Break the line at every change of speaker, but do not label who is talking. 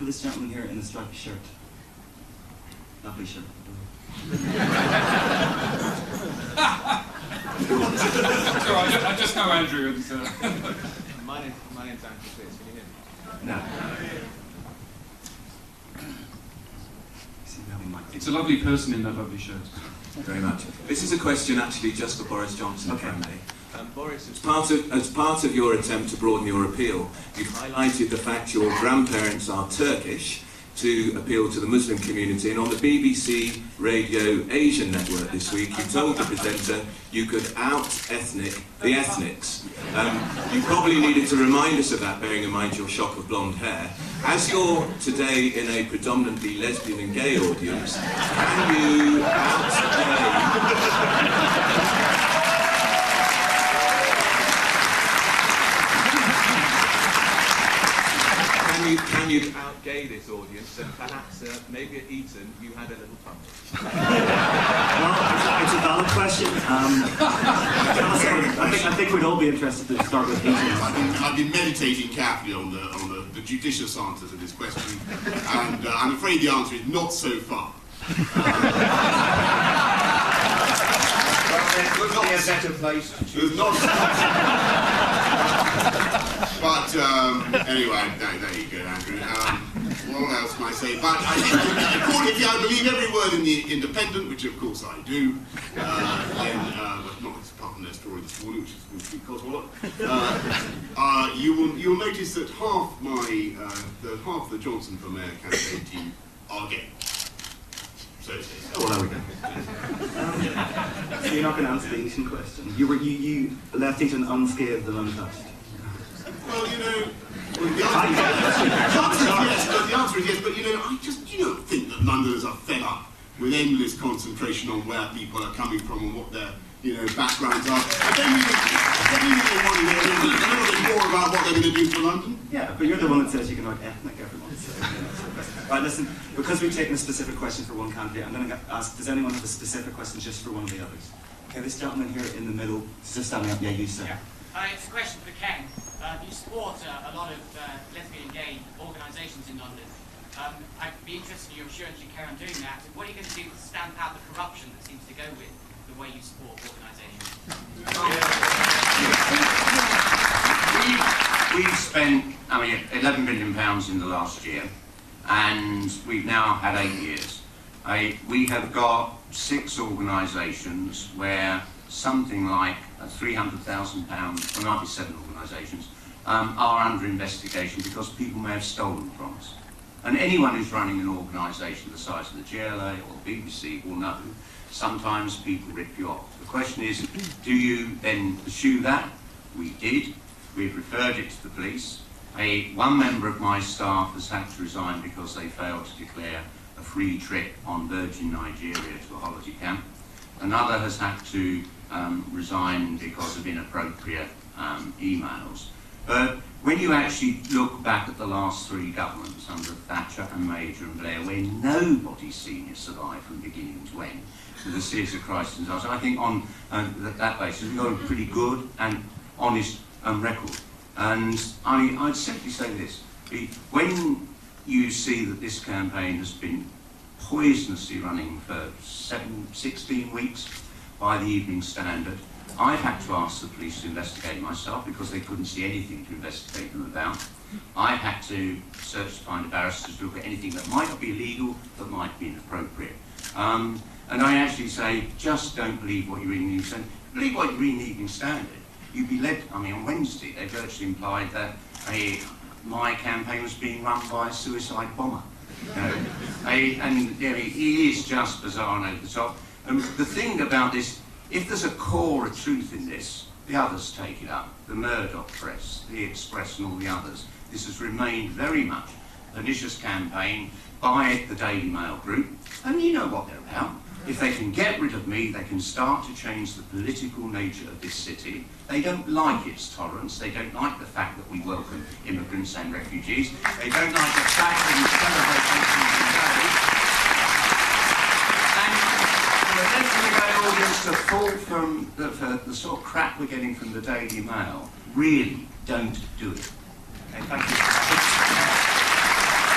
this gentleman here in the striped shirt. Lovely shirt.
I just know Andrew. And,
my name's Andrew Pierce. Can you hear me?
No.
it's a lovely person in that lovely shirt.
Very much. This is a question actually just for Boris Johnson, if I may.
Boris,
as part of your attempt to broaden your appeal, you've highlighted the fact your grandparents are Turkish to appeal to the Muslim community, and on the BBC Radio Asian network this week you told the presenter you could out-ethnic the ethnics. You probably needed to remind us of that, bearing in mind your shock of blonde hair. As you're today in a predominantly lesbian and gay audience, can you
Can you out-gay this audience, and perhaps maybe at Eton you had a little tumble?
Well, it's a valid question. I think we'd all be interested to start with Eton.
I've been meditating carefully on the judicious answer to this question, and I'm afraid the answer is not so far.
There could be a better place to choose.
But anyway, there you go, Andrew. What else can I say? But I think, if I believe every word in the Independent, which of course I do, then, but not apart from their story this morning, which is because you'll notice that half the Johnson for Mayor campaign team are gay. So
there we go. So you're not going to answer the Eton question. You left Eton unscathed and untouched.
Well, the answer is yes, but I just think that Londoners are fed up with endless concentration on where people are coming from and what their backgrounds are. I don't really want to hear a little bit more about what they're going to do for London.
Yeah, but you're the one that says you can out-ethnic everyone. So, right, listen, because we've taken a specific question for one candidate, I'm going to ask, does anyone have a specific question just for one of the others? Okay, this gentleman here in the middle, just standing up. Yeah, you, sir.
Yeah. It's a question for Ken. You support a lot of lesbian and gay organisations in London. I'd be interested in your assurance you carry on doing that. And what are you going to do to stamp out the corruption that seems to go with the way you support organisations?
We've spent, £11 million in the last year, and we've now had 8 years. We have got 6 organisations where something like £300,000, or might be 7 organisations, are under investigation because people may have stolen from us. And anyone who's running an organisation the size of the GLA or the BBC will know sometimes people rip you off. The question is, do you then pursue that? We did. We've referred it to the police. One member of my staff has had to resign because they failed to declare a free trip on Virgin Nigeria to a holiday camp. Another has had to resign because of inappropriate emails. But when you actually look back at the last 3 governments under Thatcher and Major and Blair, where nobody's seen it survive from beginning to end, with a series of crises and disasters, I think on that basis we've got a pretty good and honest record. And I'd simply say this: when you see that this campaign has been poisonously running for 16 weeks by the Evening Standard, I've had to ask the police to investigate myself because they couldn't see anything to investigate them about. I had to search to find a barrister to look at anything that might not be illegal, but might be inappropriate. And I actually say, just don't believe what you read in the Evening Standard. Believe what you read in the Evening Standard. You'd be led, on Wednesday, they virtually implied that my campaign was being run by a suicide bomber. He is just bizarre and over the top. The thing about this, if there's a core of truth in this, the others take it up. The Murdoch press, the Express and all the others. This has remained very much a pernicious campaign by the Daily Mail group. And you know what they're about. If they can get rid of me, they can start to change the political nature of this city. They don't like its tolerance. They don't like the fact that we welcome immigrants and refugees. They don't like the fact that we celebrate Boxing Day. And for the audience to fall from the sort of crap we're getting from the Daily Mail, really don't do it. Okay, thank you.